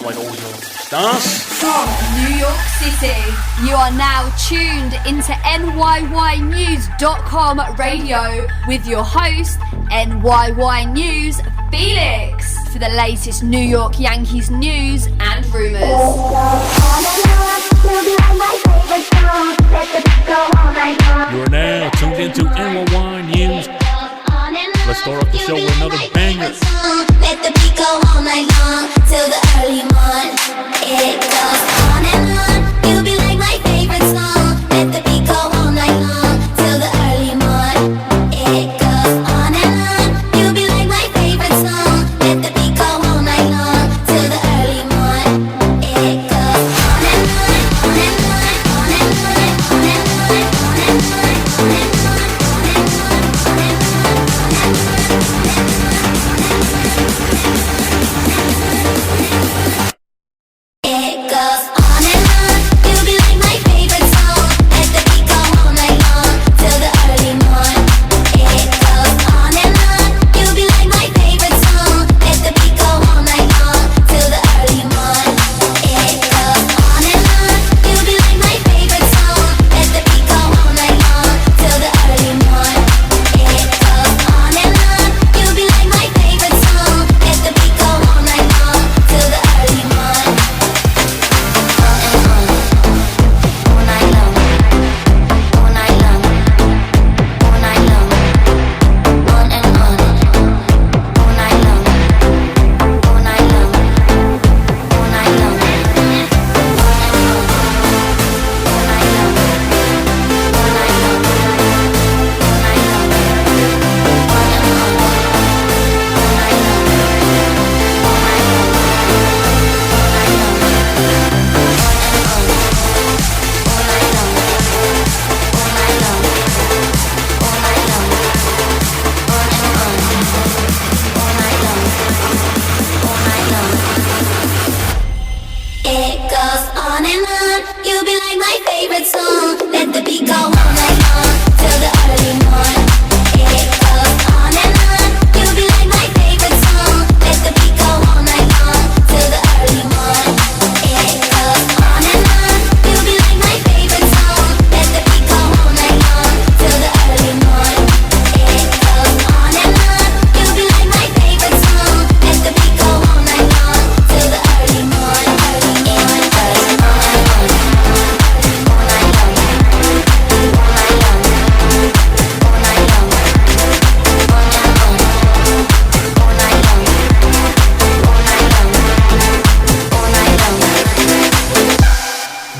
like always. Stars. From New York City, you are now tuned into NYYNEWS.com radio with your host, NYY News Felix, for the latest New York Yankees news and rumors. You are now tuned into NYY News. Let's start off the show with another banger. Let the beat go all night long till the early morn. It goes on and on. You'll be like my favorite song. Let the beat go all night long till the early morn. It goes on and on. You'll be like my favorite song. Let the beat go all night long till the early morn. It goes on and on, on and on, on and on, on and on, on and on, on and on, on and on, on and on. It goes on and on. You'll be like my favorite song. Let the beat go all night long till the early morn. It goes on and on. You'll be like my favorite song. Let the beat go all night long till the early morn. It goes on and on. You'll be like my favorite song. Let the beat go all night long till the early morn. It goes on and on. You'll be like my favorite song. Let the beat go all night long till the early morn. It goes on and on. You'll be like my favorite song. Let the beat go all night long till the early morn. It goes on and on. You'll be like my favorite song. Let the beat go all night long till the early morn. It goes on and on. You'll be like my favorite song. Let the beat go all night long till the early morn. It goes on and on. You'll be like my favorite song. Let the beat go all night long till the early morn.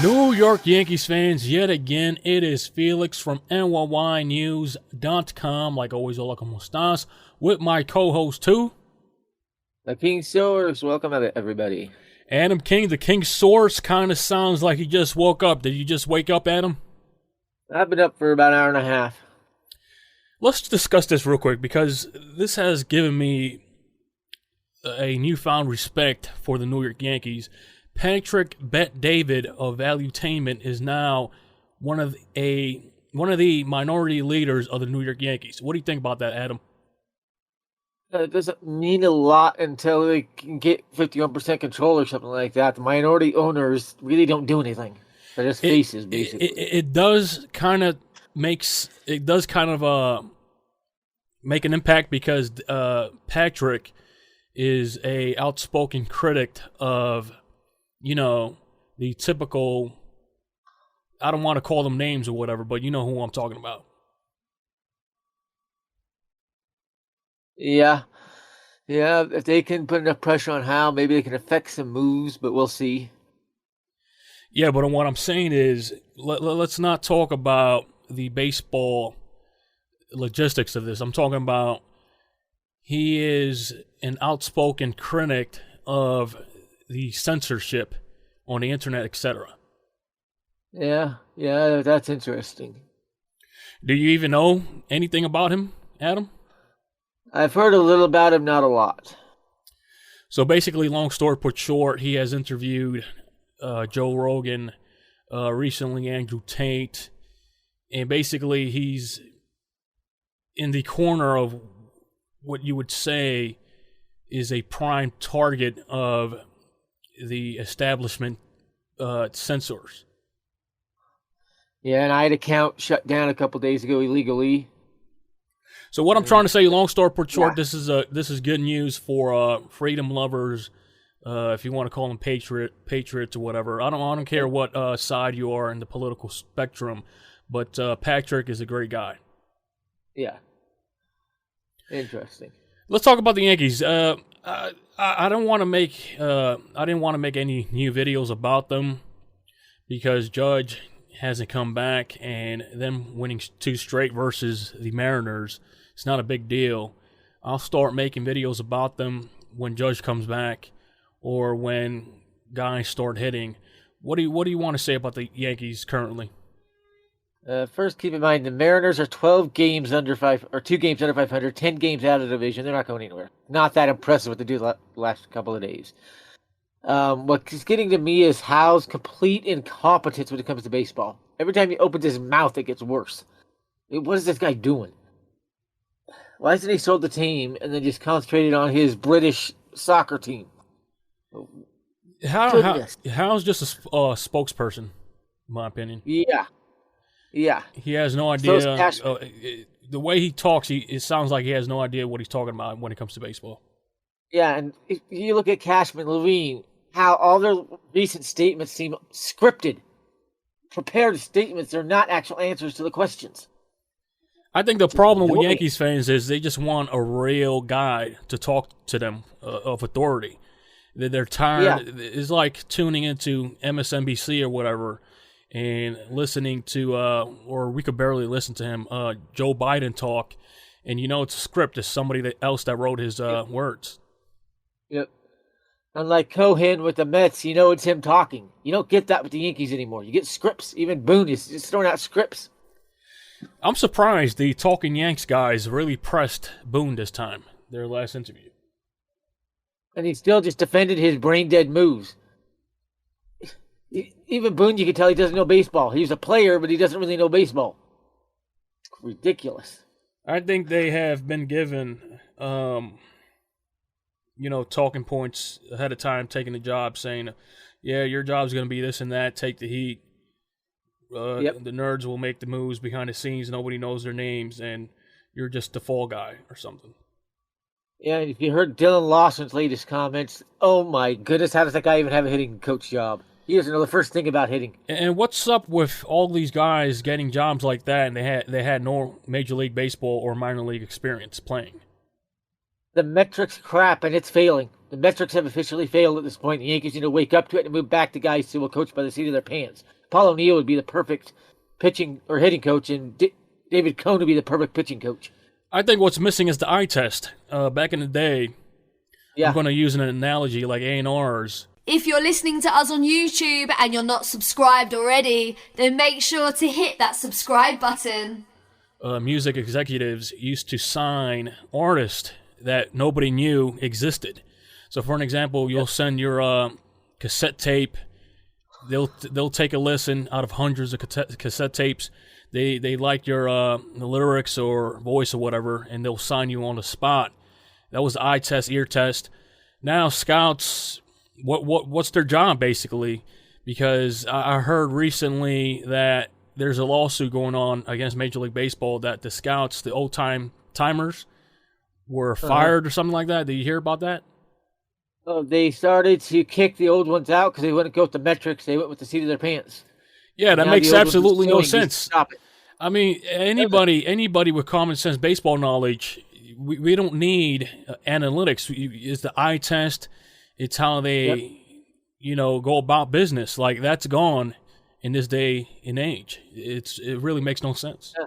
New York Yankees fans, yet again, it is Felix from NYYNEWS.com. Like always, hola, como estás? With my co-host, too, The King Source, welcome everybody. Adam King. The King Source kind of sounds like he just woke up. Did you just wake up, Adam? I've been up for about an hour and a half. Let's discuss this real quick because this has given me a newfound respect for the New York Yankees. Patrick Bet David of Valuetainment is now one of the minority leaders of the New York Yankees. What do you think about that, Adam? It doesn't mean a lot until they can get 51% control or something like that. The minority owners really don't do anything. They're just faces, basically. It does kind of make an impact because Patrick is a outspoken critic of, the typical, I don't want to call them names or whatever, but you know who I'm talking about. Yeah, if they can put enough pressure on Hal, maybe they can affect some moves, but we'll see. Yeah, but what I'm saying is, let's not talk about the baseball logistics of this. I'm talking about he is an outspoken critic of the censorship on the internet, etc. Yeah, that's interesting. Do you even know anything about him, Adam? I've heard a little about him, not a lot. So basically, long story put short, he has interviewed Joe Rogan, recently Andrew Tate, and basically he's in the corner of what you would say is a prime target of the establishment censors. Yeah, and I had an account shut down a couple days ago illegally. So what I'm trying to say, long story short, this is good news for freedom lovers, if you want to call them patriots or whatever. I don't care what side you are in the political spectrum, but Patrick is a great guy. Yeah. Interesting. Let's talk about the Yankees. I don't want to make I didn't want to make any new videos about them because Judge hasn't come back, and them winning 2 straight versus the Mariners, it's not a big deal. I'll start making videos about them when Judge comes back or when guys start hitting. What do you want to say about the Yankees currently? First, keep in mind the Mariners are 12 games under 2 games under 500, 10 games out of the division. They're not going anywhere. Not that impressive what they do the last couple of days. What's getting to me is Howe's complete incompetence when it comes to baseball. Every time he opens his mouth, it gets worse. What is this guy doing? Why hasn't he sold the team and then just concentrated on his British soccer team? Howe's just a spokesperson, in my opinion. Yeah. He has no idea. The way he talks, it sounds like he has no idea what he's talking about when it comes to baseball. Yeah, and if you look at Cashman, Levine, how all their recent statements seem scripted, prepared statements. They're not actual answers to the questions. I think the problem with Yankees fans is they just want a real guy to talk to them of authority. They're tired. Yeah. It's like tuning into MSNBC or whatever and listening to, or we could barely listen to him, Joe Biden talk, and it's a script. It's somebody else that wrote his words. Yep. Unlike Cohen with the Mets, it's him talking. You don't get that with the Yankees anymore. You get scripts. Even Boone is just throwing out scripts. I'm surprised the Talking Yanks guys really pressed Boone this time, their last interview. And he still just defended his brain-dead moves. Even Boone, you can tell he doesn't know baseball. He's a player, but he doesn't really know baseball. It's ridiculous. I think they have been given, talking points ahead of time, taking the job, saying, yeah, your job's going to be this and that, take the heat. Yep. The nerds will make the moves behind the scenes. Nobody knows their names, and you're just the fall guy or something. Yeah, if you heard Dylan Lawson's latest comments, oh my goodness, how does that guy even have a hitting coach job? He doesn't know the first thing about hitting. And what's up with all these guys getting jobs like that, and they had no Major League Baseball or minor league experience playing? The metrics crap, and it's failing. The metrics have officially failed at this point. The Yankees need to wake up to it and move back to guys who will coach by the seat of their pants. Paul O'Neill would be the perfect pitching or hitting coach, and David Cohn would be the perfect pitching coach. I think what's missing is the eye test. Back in the day, I'm going to use an analogy like A&Rs. If you're listening to us on YouTube and you're not subscribed already, then make sure to hit that subscribe button. Music executives used to sign artists that nobody knew existed. So, for an example, you'll send your cassette tape. They'll take a listen out of hundreds of cassette tapes. They like your the lyrics or voice or whatever, and they'll sign you on the spot. That was the eye test, ear test. Now scouts, what's their job basically? Because I heard recently that there's a lawsuit going on against Major League Baseball that the scouts, the old timers, were fired or something like that. Did you hear about that? Oh, they started to kick the old ones out because they wouldn't go with the metrics. They went with the seat of their pants. Yeah, that makes absolutely no sense. Stop it. I mean, anybody with common sense baseball knowledge, we don't need analytics. It's the eye test. It's how they, go about business. Like, that's gone in this day and age. It really makes no sense. Yeah.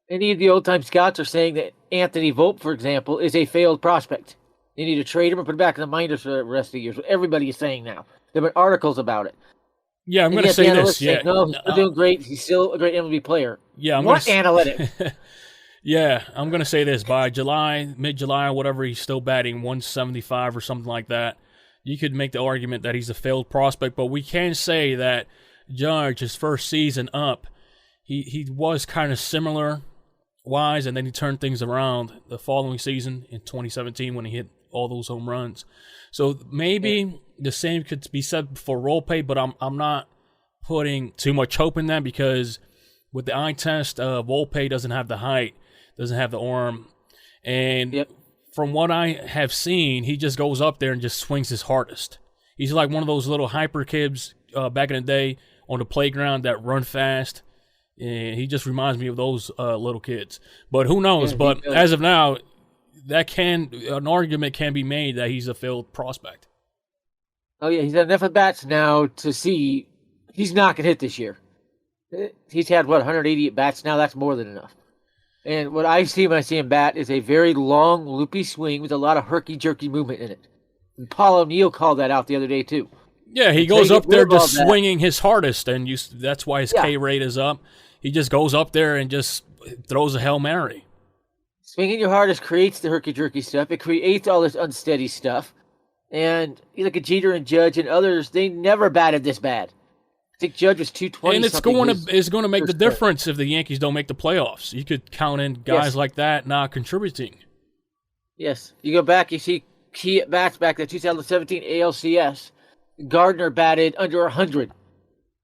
Any of the old-time scouts are saying that Anthony Volpe, for example, is a failed prospect. They need to trade him or put him back in the minors for the rest of the years. Everybody is saying now. There have been articles about it. Yeah, I'm going to say this. Yeah, no, he's still doing great. He's still a great MLB player. Yeah, analytics? Yeah, I'm going to say this. By mid-July, or whatever, he's still batting 175 or something like that. You could make the argument that he's a failed prospect, but we can say that Judge, his first season up, he was kind of similar wise, and then he turned things around the following season in 2017 when he hit all those home runs. So maybe the same could be said for Volpe, but I'm not putting too much hope in that because with the eye test, Volpe doesn't have the height, doesn't have the arm, and from what I have seen, he just goes up there and just swings his hardest. He's like one of those little hyper kids back in the day on the playground that run fast, and he just reminds me of those little kids. But who knows? But as of now, an argument can be made that he's a failed prospect. Oh yeah, he's had enough at bats now to see he's not gonna hit this year. He's had 180 at bats now. That's more than enough. And what I see when I see him bat is a very long, loopy swing with a lot of herky-jerky movement in it. And Paul O'Neill called that out the other day, too. Yeah, he goes up there just swinging his hardest, and that's why his K rate is up. He just goes up there and just throws a Hail Mary. Swinging your hardest creates the herky-jerky stuff. It creates all this unsteady stuff. And you look at Jeter and Judge and others, they never batted this bad. I think Judge was 220. And it's going to make the difference if the Yankees don't make the playoffs. You could count in guys like that not contributing. Yes. You go back, you see key at bats back to 2017 ALCS. Gardner batted under 100.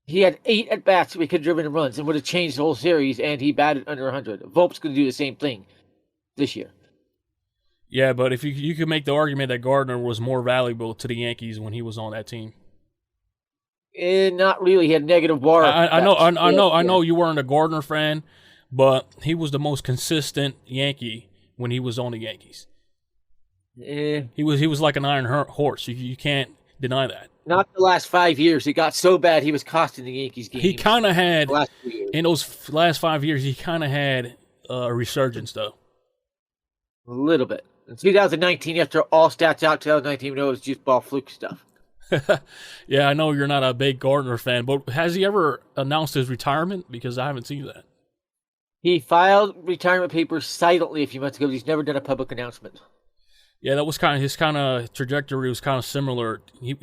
He had 8 at bats we could have driven runs and would have changed the whole series, and he batted under 100. Volpe's going to do the same thing this year. Yeah, but if you could make the argument that Gardner was more valuable to the Yankees when he was on that team. Not really. He had negative WAR. I know you weren't a Gardner fan, but he was the most consistent Yankee when he was on the Yankees. He was like an iron horse. You can't deny that. Not the last 5 years. It got so bad he was costing the Yankees games. He kind of had in those last 5 years. He kind of had a resurgence though. A little bit. In 2019, after all stats out, 2019, it was just ball fluke stuff. Yeah, I know you're not a big Gardner fan, but has he ever announced his retirement? Because I haven't seen that. He filed retirement papers silently a few months ago. He's never done a public announcement. Yeah, that was his trajectory was kind of similar. He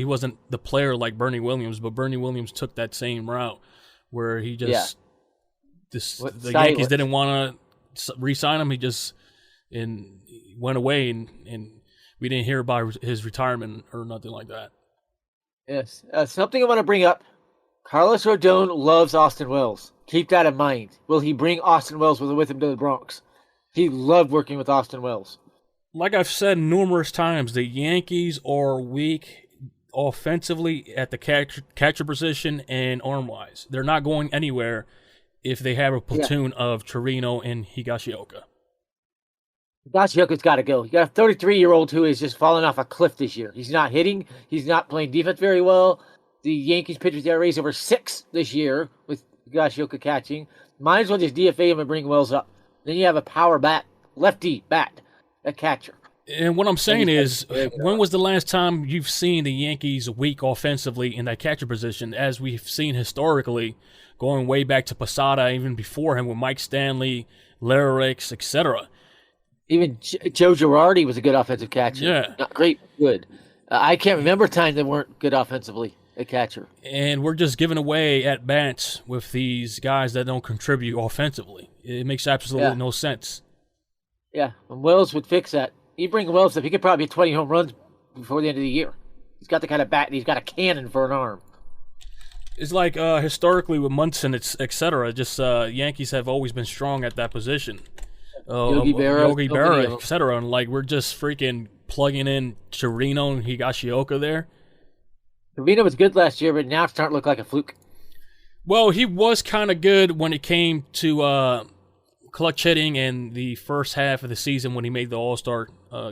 wasn't the player like Bernie Williams, but Bernie Williams took that same route where he the Yankees didn't want to re-sign him. He just went away and we didn't hear about his retirement or nothing like that. Yes. Something I want to bring up. Carlos Rodon loves Austin Wells. Keep that in mind. Will he bring Austin Wells with him to the Bronx? He loved working with Austin Wells. Like I've said numerous times, the Yankees are weak offensively at the catcher position and arm-wise. They're not going anywhere if they have a platoon of Torino and Higashioka. Higashioka's got to go. You got a 33-year-old who is just falling off a cliff this year. He's not hitting. He's not playing defense very well. The Yankees pitchers got raised over 6 this year with Higashioka catching. Might as well just DFA him and bring Wells up. Then you have a power bat, lefty bat, a catcher. And what I'm saying is, when was the last time you've seen the Yankees weak offensively in that catcher position, as we've seen historically, going way back to Posada, even before him with Mike Stanley, Larrix, etc. Even Joe Girardi was a good offensive catcher. Yeah. Not great, good. I can't remember a time they weren't good offensively, a catcher. And we're just giving away at-bats with these guys that don't contribute offensively. It makes absolutely no sense. Yeah, and Wells would fix that. You bring Wells up, he could probably hit 20 home runs before the end of the year. He's got the kind of bat, and he's got a cannon for an arm. It's like historically with Munson, etc. Just Yankees have always been strong at that position. Yogi Berra, etc. And like we're just freaking plugging in Chirino and Higashioka there. Chirino was good last year, but now it's starting to look like a fluke. Well, he was kind of good when it came to clutch hitting in the first half of the season when he made the All-Star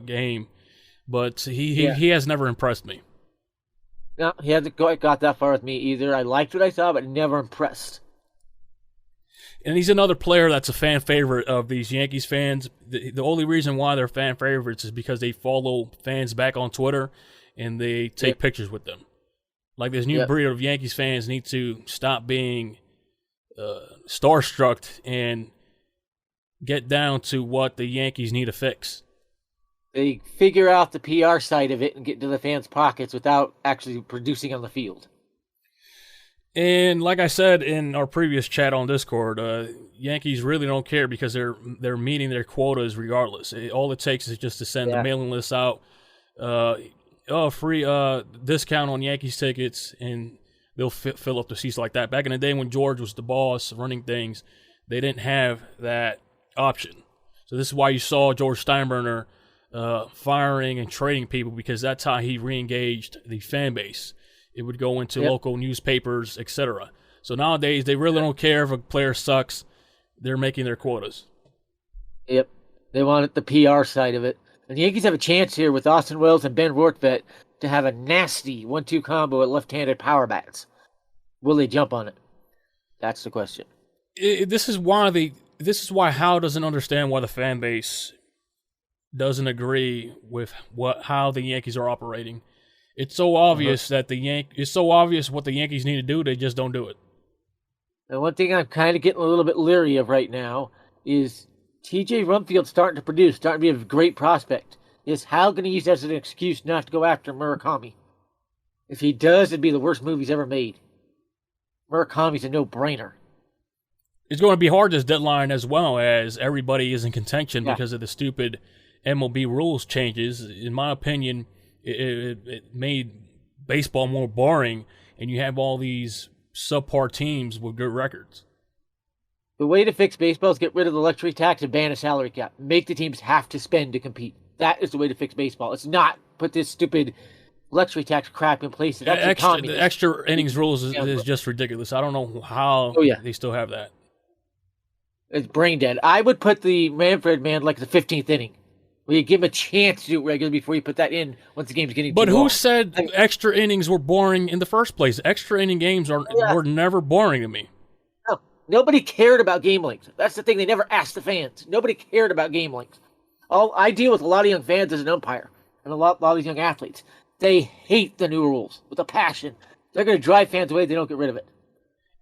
game, but he has never impressed me. No, he hasn't got that far with me either. I liked what I saw, but never impressed. And he's another player that's a fan favorite of these Yankees fans. The only reason why they're fan favorites is because they follow fans back on Twitter and they take pictures with them. Like this new breed of Yankees fans need to stop being starstruck and get down to what the Yankees need to fix. They figure out the PR side of it and get into the fans' pockets without actually producing on the field. And like I said in our previous chat on Discord, Yankees really don't care because they're meeting their quotas regardless. All it takes is just to send the mailing list out, free discount on Yankees tickets, and they'll fill up the seats like that. Back in the day when George was the boss running things, they didn't have that option. So this is why you saw George Steinbrenner firing and trading people, because that's how he re-engaged the fan base. It would go into local newspapers, etc. So nowadays, they really don't care if a player sucks. They're making their quotas. Yep. They want it, the PR side of it. And the Yankees have a chance here with Austin Wells and Ben Rortvedt to have a nasty 1-2 combo at left-handed power bats. Will they jump on it? That's the question. This is why Howe doesn't understand why the fan base doesn't agree with how the Yankees are operating. It's so obvious that it's so obvious what the Yankees need to do. They just don't do it. And one thing I'm kind of getting a little bit leery of right now is TJ Rumfield starting to produce, starting to be a great prospect. Is Howe going to use that as an excuse not to go after Murakami? If he does, it'd be the worst move he's ever made. Murakami's a no-brainer. It's going to be hard this deadline, as well as everybody is in contention because of the stupid MLB rules changes. In my opinion, it made baseball more boring, and you have all these subpar teams with good records. The way to fix baseball is get rid of the luxury tax and ban a salary cap. Make the teams have to spend to compete. That is the way to fix baseball. It's not put this stupid luxury tax crap in place. The extra innings rules is just ridiculous. I don't know how they still have that. It's brain dead. I would put the Manfred man like the 15th inning. Where you give him a chance to do it regularly before you put that in once the game's getting too long. But who said extra innings were boring in the first place? Extra inning games were never boring to me. No, nobody cared about game length. That's the thing. They never asked the fans. Nobody cared about game length. I deal with a lot of young fans as an umpire and a lot of these young athletes. They hate the new rules with a passion. They're going to drive fans away if they don't get rid of it.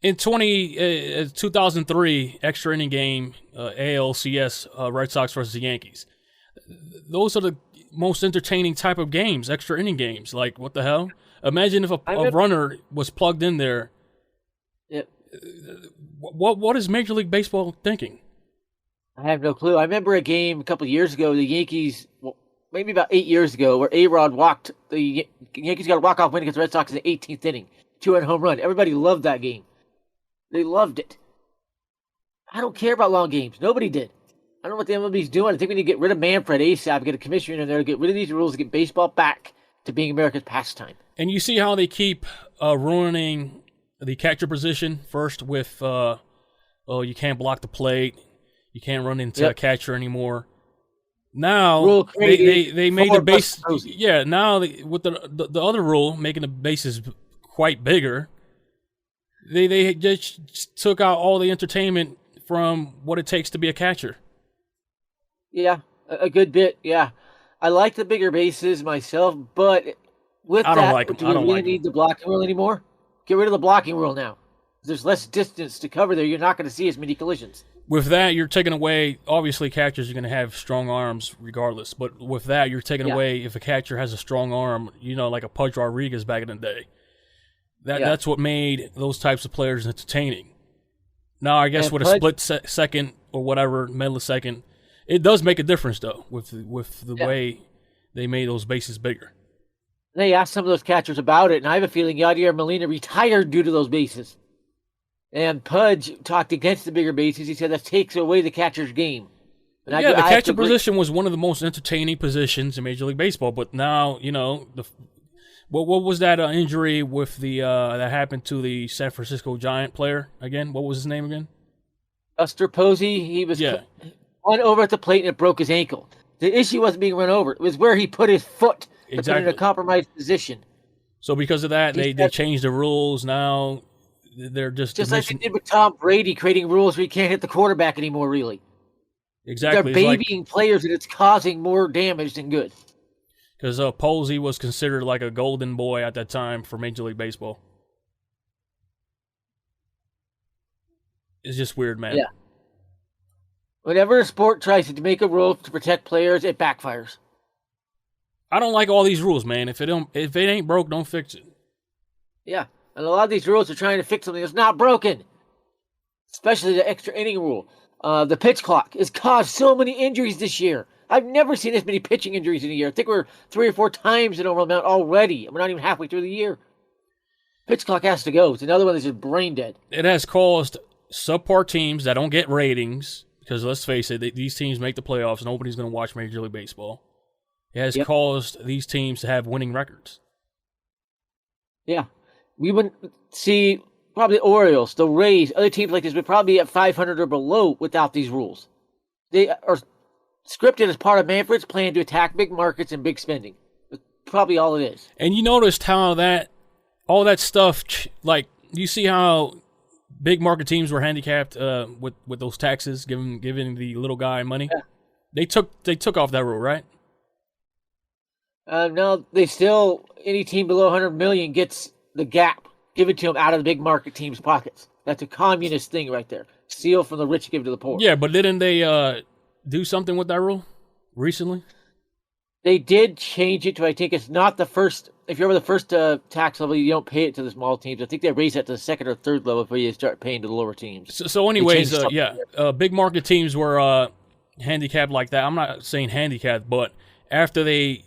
In 2003, extra inning game, ALCS, Red Sox versus the Yankees. Those are the most entertaining type of games, extra inning games. Like, what the hell? Imagine if a runner was plugged in there. Yep. What is Major League Baseball thinking? I have no clue. I remember a game a couple of years ago, the Yankees, maybe about 8 years ago, where A-Rod walked. The Yankees got a walk-off win against the Red Sox in the 18th inning. 2-run home run. Everybody loved that game. They loved it. I don't care about long games. Nobody did. I don't know what the MLB's doing. I think we need to get rid of Manfred ASAP, get a commissioner in there to get rid of these rules, to get baseball back to being America's pastime. And you see how they keep ruining the catcher position first with, you can't block the plate, you can't run into a catcher anymore. Now they made the base. Yeah, now with the other rule, making the bases quite bigger, they just took out all the entertainment from what it takes to be a catcher. Yeah, a good bit, yeah. I like the bigger bases myself, but with do we really need the blocking rule anymore? Get rid of the blocking rule now. There's less distance to cover there. You're not going to see as many collisions. With that, you're taking away, obviously catchers are going to have strong arms regardless, but with that, you're taking away, if a catcher has a strong arm, like a Pudge Rodriguez back in the day. That's what made those types of players entertaining. Now, I guess with a split second or whatever, millisecond, it does make a difference, though, with the way they made those bases bigger. They asked some of those catchers about it, and I have a feeling Yadier Molina retired due to those bases. And Pudge talked against the bigger bases. He said that takes away the catcher's game. And the catcher position was one of the most entertaining positions in Major League Baseball, but now, what was that injury with that happened to the San Francisco Giant player again? What was his name again? Buster Posey. He was run over at the plate and it broke his ankle. The issue wasn't being run over. It was where he put his foot to put in a compromised position. So because of that, they changed the rules. Now they're just like they did with Tom Brady, creating rules where you can't hit the quarterback anymore, really. Exactly. They're babying players and it's causing more damage than good. Because Posey was considered like a golden boy at that time for Major League Baseball. It's just weird, man. Yeah. Whenever a sport tries to make a rule to protect players, it backfires. I don't like all these rules, man. If it ain't broke, don't fix it. Yeah. And a lot of these rules are trying to fix something that's not broken. Especially the extra inning rule. The pitch clock has caused so many injuries this year. I've never seen this many pitching injuries in a year. I think we're 3 or 4 times the normal amount already. And we're not even halfway through the year. Pitch clock has to go. It's another one that's just brain dead. It has caused subpar teams that don't get ratings, because let's face it, these teams make the playoffs. Nobody's going to watch Major League Baseball. It has caused these teams to have winning records. Yeah. We wouldn't see probably the Orioles, the Rays, other teams like this would probably be at 500 or below without these rules. They are scripted as part of Manfred's plan to attack big markets and big spending. That's probably all it is. And you noticed how all that stuff, like, you see how big market teams were handicapped with those taxes, giving the little guy money? Yeah. They took off that rule, right? No, they still, any team below 100 million gets the gap given to them out of the big market team's pockets. That's a communist thing right there. Steal from the rich, give to the poor. Yeah, but didn't they do something with that rule recently? They did change it to, I think it's not the first, if you're over the first tax level, you don't pay it to the small teams. I think they raised that to the second or third level before you start paying to the lower teams. So anyways, big market teams were handicapped like that. I'm not saying handicapped, but after they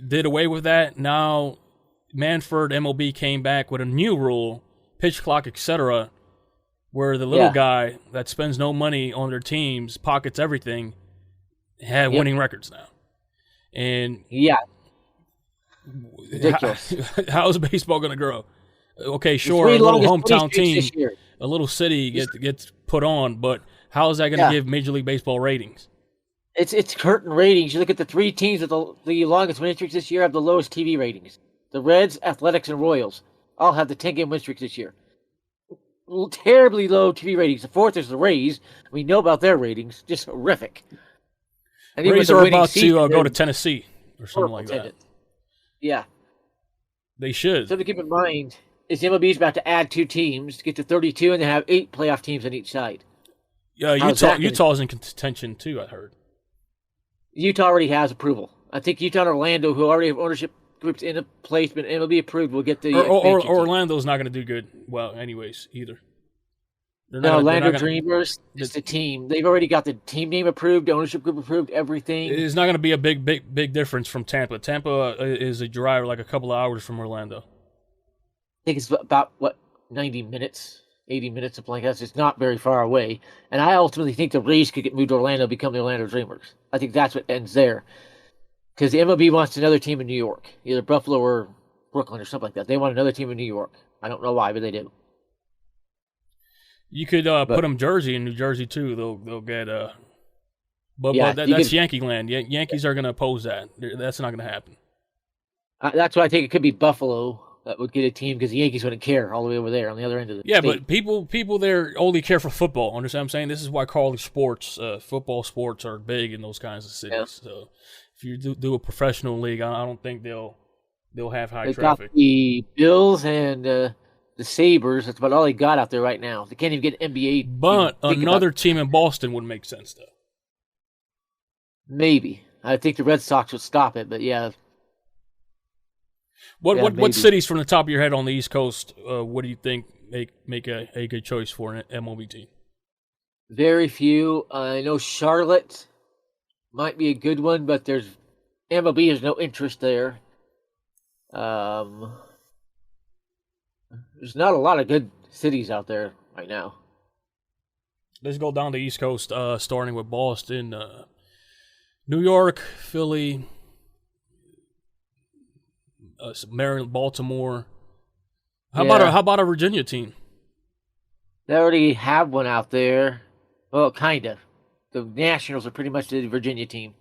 did away with that, now Manfred MLB came back with a new rule, pitch clock, etc., where the little guy that spends no money on their teams, pockets everything, have winning records now. And ridiculous. How is baseball going to grow? Okay, sure, a little hometown team, a little city gets put on, but how is that going to give Major League Baseball ratings? It's curtain ratings. You look at the 3 teams with the longest win streaks this year have the lowest TV ratings. The Reds, Athletics, and Royals all have the 10-game win streaks this year. Terribly low TV ratings. The 4th is the Rays. We know about their ratings. Just horrific. And Rays are about to go to Tennessee or something like that. Yeah. They should. Something to keep in mind is the MLB is about to add 2 teams to get to 32, and they have 8 playoff teams on each side. Yeah, Utah's in contention too, I heard. Utah already has approval. I think Utah and Orlando, who already have ownership groups in a place, but MLB approved, will get the. Orlando's not going to do good. Well, anyways, either. Orlando Dreamers is the team. They've already got the team name approved, ownership group approved, everything. It's not going to be a big difference from Tampa. Tampa is a drive like a couple of hours from Orlando. I think it's about 90 minutes. 80 minutes, something like that. So it's not very far away. And I ultimately think the Rays could get moved to Orlando and become the Orlando Dreamers. I think that's what ends there. Because the MLB wants another team in New York. Either Buffalo or Brooklyn or something like that. They want another team in New York. I don't know why, but they do. You could put them Jersey in New Jersey, too. They'll get... But that's Yankee land. Yankees are going to oppose that. That's not going to happen. That's why I think it could be Buffalo that would get a team, because the Yankees wouldn't care all the way over there on the other end of the state. But people there only care for football. Understand what I'm saying? This is why college sports, football sports are big in those kinds of cities. Yeah. So if you do a professional league, I don't think they'll have high traffic. Got the Bills and the Sabres. That's about all they got out there right now. They can't even get an NBA. But another team in Boston would make sense, though. Maybe. I think the Red Sox would stop it, but yeah. What cities from the top of your head on the East Coast, what do you think make a good choice for an MLB team? Very few. I know Charlotte might be a good one, but MLB has no interest there. There's not a lot of good cities out there right now. Let's go down the East Coast, starting with Boston, New York, Philly, Maryland, Baltimore. How about a Virginia team? They already have one out there. Well, kind of. The Nationals are pretty much the Virginia team.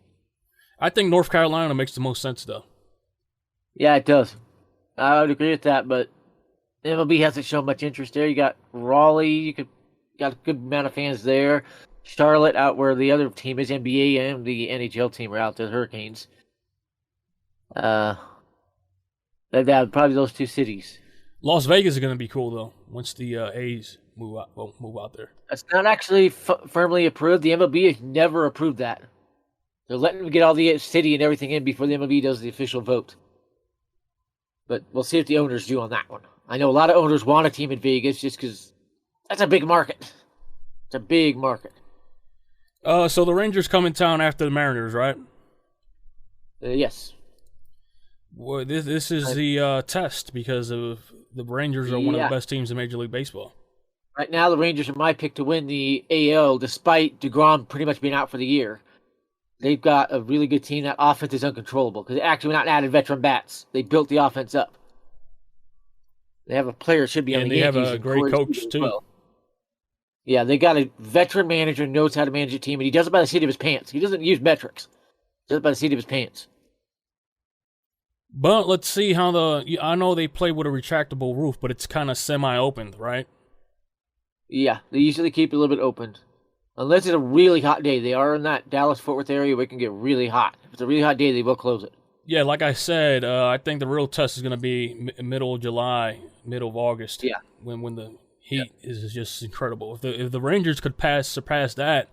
I think North Carolina makes the most sense, though. Yeah, it does. I would agree with that, but MLB hasn't shown much interest there. You got Raleigh. Got a good amount of fans there. Charlotte, out where the other team is, NBA and the NHL team are out there, the Hurricanes. They've had probably those 2 cities. Las Vegas is going to be cool, though, once the A's move out there. That's not actually firmly approved. The MLB has never approved that. They're letting them get all the city and everything in before the MLB does the official vote. But we'll see what the owners do on that one. I know a lot of owners want a team in Vegas just because that's a big market. It's a big market. So the Rangers come in town after the Mariners, right? Yes. Well, this is the test because of the Rangers are one of the best teams in Major League Baseball. Right now, the Rangers are my pick to win the AL, despite DeGrom pretty much being out for the year. They've got a really good team. That offense is uncontrollable because they actually went out and added veteran bats. They built the offense up. They have a player should be on the Yankees. And they have a great coach, too. Well. Yeah, they got a veteran manager who knows how to manage a team, and he does it by the seat of his pants. He doesn't use metrics. He does it by the seat of his pants. But let's see how I know they play with a retractable roof, but it's kind of semi-opened, right? Yeah, they usually keep it a little bit open. Unless it's a really hot day. They are in that Dallas-Fort Worth area where it can get really hot. If it's a really hot day, they will close it. Yeah, like I said, I think the real test is going to be middle of July, middle of August. Yeah. When the heat is just incredible. If the Rangers could surpass that,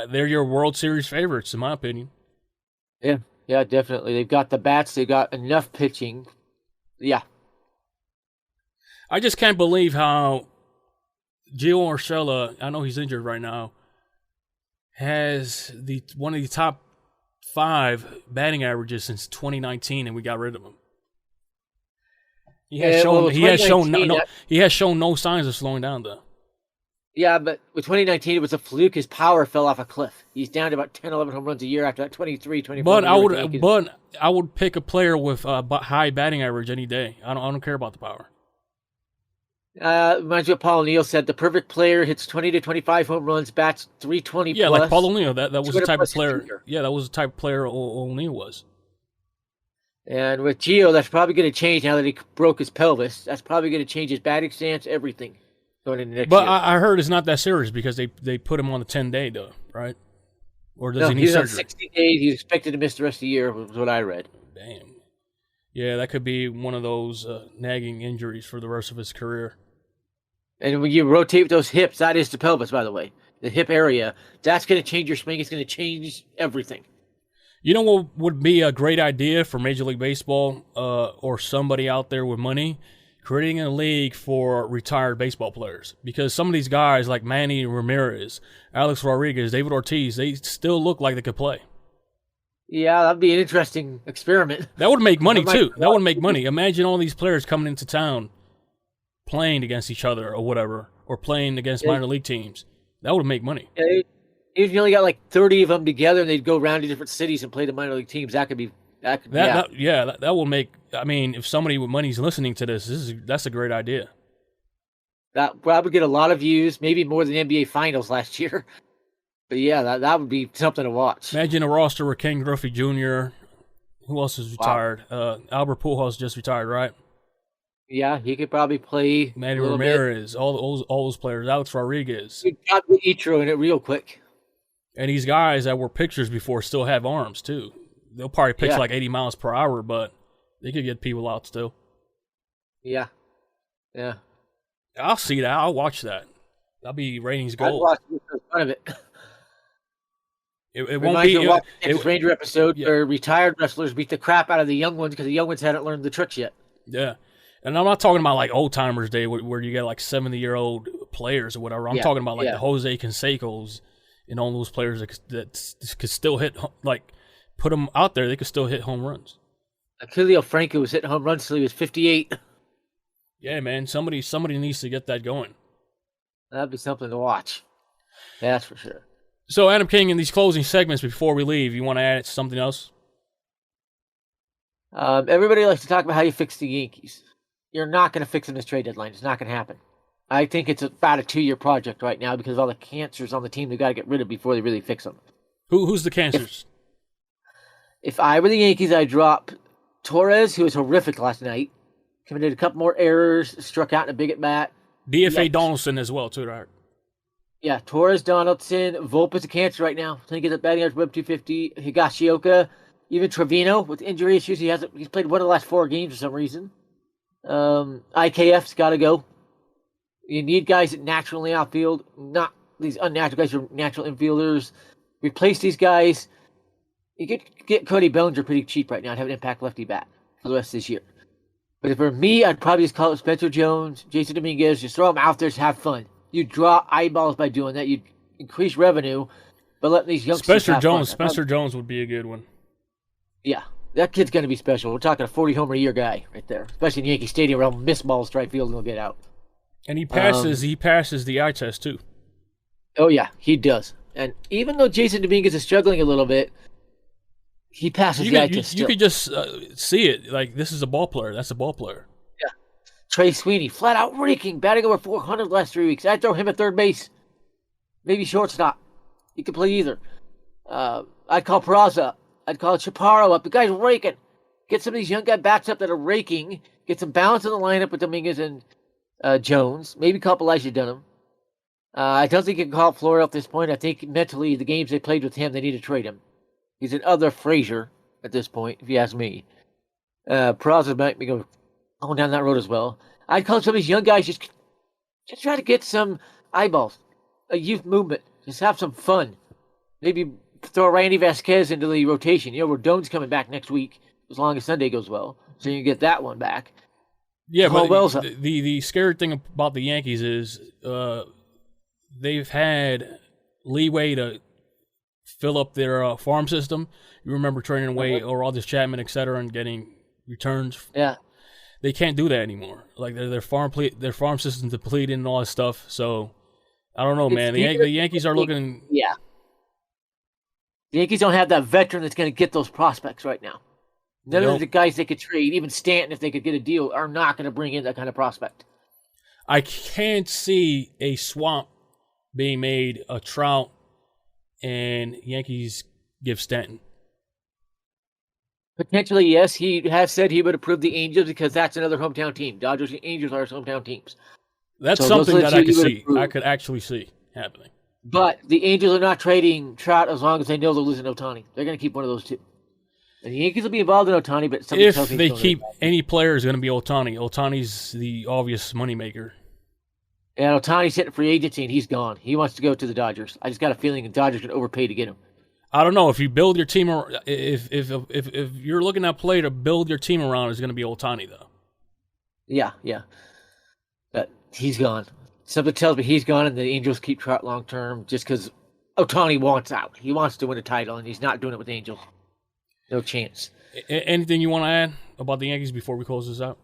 they're your World Series favorites, in my opinion. Yeah, definitely. They've got the bats. They've got enough pitching. Yeah. I just can't believe how Gio Urshela, I know he's injured right now, has one of the top 5 batting averages since 2019, and we got rid of him. He has shown no signs of slowing down, though. Yeah, but with 2019, it was a fluke. His power fell off a cliff. He's down to about 10, 11 home runs a year after that 23, 24. But I would pick a player with high batting average any day. I don't care about the power. Reminds me of what Paul O'Neill said. The perfect player hits 20 to 25 home runs, bats 320 Yeah, plus. like Paul O'Neill. That was the type of player. Shooter. Yeah, that was the type of player O'Neill was. And with Gio, that's probably going to change now that he broke his pelvis. That's probably going to change his batting stance, everything going into next year. But I heard it's not that serious because they put him on the 10-day, though, right? Or does he need he's surgery? on 60 days. He's expected to miss the rest of the year, was what I read. Damn. Yeah, that could be one of those nagging injuries for the rest of his career. And when you rotate those hips, that is the pelvis, by the way. The hip area, that's going to change your swing. It's going to change everything. You know what would be a great idea for Major League Baseball or somebody out there with money? Creating a league for retired baseball players. Because some of these guys like Manny Ramirez, Alex Rodriguez, David Ortiz, they still look like they could play. Yeah, that'd be an interesting experiment. That would make money, too. That would make money. Imagine all these players coming into town playing against each other or whatever, or playing against minor league teams. That would make money. Yeah, if you only got like 30 of them together and they'd go around to different cities and play the minor league teams, that will make, I mean, if somebody with money's listening to that's a great idea. That probably get a lot of views, maybe more than NBA Finals last year. But yeah, that would be something to watch. Imagine a roster with Ken Griffey Jr. Who else is retired? Wow. Albert Pujols just retired, right? Yeah, he could probably play. Manny Ramirez, all those players. Alex Rodriguez. He got the Ichiro in it real quick. And these guys that were pitchers before still have arms, too. They'll probably pitch like 80 miles per hour, but they could get people out still. Yeah. I'll see that. I'll watch that. That'll be ratings gold. I'd watch it for the fun of it. It won't be a Texas Ranger episode where retired wrestlers beat the crap out of the young ones because the young ones hadn't learned the tricks yet. Yeah. And I'm not talking about like old timers day where you get like 70-year-old players or whatever. I'm talking about like the Jose Cansecos and all those players that could still hit, like, put them out there, they could still hit home runs. Achilio Franco was hitting home runs till he was 58. Yeah, man. Somebody needs to get that going. That'd be something to watch. That's for sure. So, Adam King, in these closing segments before we leave, you want to add something else? Everybody likes to talk about how you fix the Yankees. You're not going to fix them this trade deadline. It's not going to happen. I think it's about a 2-year project right now because of all the cancers on the team they got to get rid of before they really fix them. Who's the cancers? If I were the Yankees, I'd drop Torres, who was horrific last night. Committed a couple more errors, struck out in a big at bat. DFA Donaldson as well, too, right? Yeah, Torres, Donaldson, Volpe's a cancer right now. I think he's at batting average above 250. Higashioka, even Trevino with injury issues. He's played one of the last 4 games for some reason. IKF's got to go. You need guys that naturally outfield, not these unnatural guys who are natural infielders. Replace these guys. You could get Cody Bellinger pretty cheap right now and have an impact lefty bat for the rest of this year. But if for me, I'd probably just call it Spencer Jones, Jason Dominguez. Just throw them out there to have fun. You draw eyeballs by doing that. You increase revenue, but letting these youngsters have fun. Spencer Jones would be a good one. Yeah, that kid's going to be special. We're talking a 40-homer-a-year guy right there, especially in Yankee Stadium where he'll miss balls, strike field, and he'll get out. And he passes the eye test, too. Oh, yeah, he does. And even though Jason Dominguez is struggling a little bit, he passes the eye test still. You could just see it. Like, this is a ball player. That's a ball player. Yeah. Trey Sweeney, flat out raking, batting over 400 the last 3 weeks. I'd throw him at third base. Maybe shortstop. He could play either. I'd call Peraza. I'd call Chaparro up. The guy's raking. Get some of these young guy bats up that are raking. Get some balance in the lineup with Dominguez and Jones. Maybe call up Elijah Dunham. I don't think you can call Flora at this point. I think mentally, the games they played with him, they need to trade him. He's an other Frazier at this point, if you ask me. Peraza might be going down that road as well. I'd call some of these young guys just try to get some eyeballs, a youth movement. Just have some fun. Maybe throw Randy Vasquez into the rotation. You know, Rodon's coming back next week, as long as Sunday goes well. So you can get that one back. Yeah, but the scary thing about the Yankees is they've had leeway to fill up their farm system. You remember trading away Aroldis Chapman, et cetera, and getting returns. Yeah, they can't do that anymore. Like their farm system's depleted and all that stuff. So I don't know, man. The Yankees are looking. Yeah, the Yankees don't have that veteran that's going to get those prospects right now. None of the guys they could trade, even Stanton, if they could get a deal, are not going to bring in that kind of prospect. I can't see a swap being made, a Trout, and Yankees give Stanton. Potentially, yes. He has said he would approve the Angels because that's another hometown team. Dodgers and Angels are his hometown teams. That's something that I could see. I could actually see happening. But the Angels are not trading Trout as long as they know they're losing Ohtani. They're going to keep one of those two. And the Yankees will be involved in Ohtani, but if they keep any player, is going to be Ohtani. Ohtani's the obvious moneymaker. And Ohtani's hitting free agency, and he's gone. He wants to go to the Dodgers. I just got a feeling the Dodgers can overpay to get him. I don't know if you build your team. If you're looking at a player to build your team around, it's going to be Ohtani though. Yeah. But he's gone. Something tells me he's gone, and the Angels keep Trout long term just because Ohtani wants out. He wants to win a title, and he's not doing it with the Angels. No chance. Anything you want to add about the Yankees before we close this out?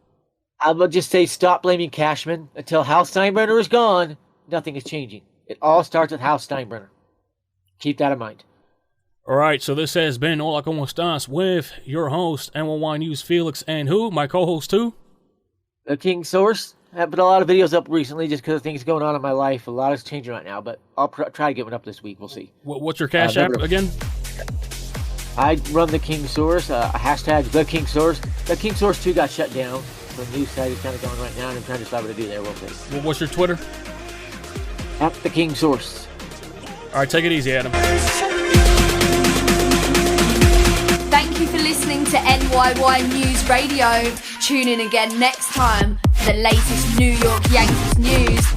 I will just say stop blaming Cashman. Until Hal Steinbrenner is gone, nothing is changing. It all starts with Hal Steinbrenner. Keep that in mind. All right, so this has been Hola Como Estás with your host, NYY News Felix, and who? My co-host too? The King Source. I've put a lot of videos up recently just because of things going on in my life. A lot is changing right now, but I'll try to get one up this week. We'll see. What's your Cash App again? I run the King Source, hashtag the King Source. The King Source 2 got shut down. The news site is kind of going right now, and I'm trying to decide what to do there. We'll see. What's your Twitter? At the King Source. All right, take it easy, Adam. Thank you for listening to NYY News Radio. Tune in again next time for the latest New York Yankees news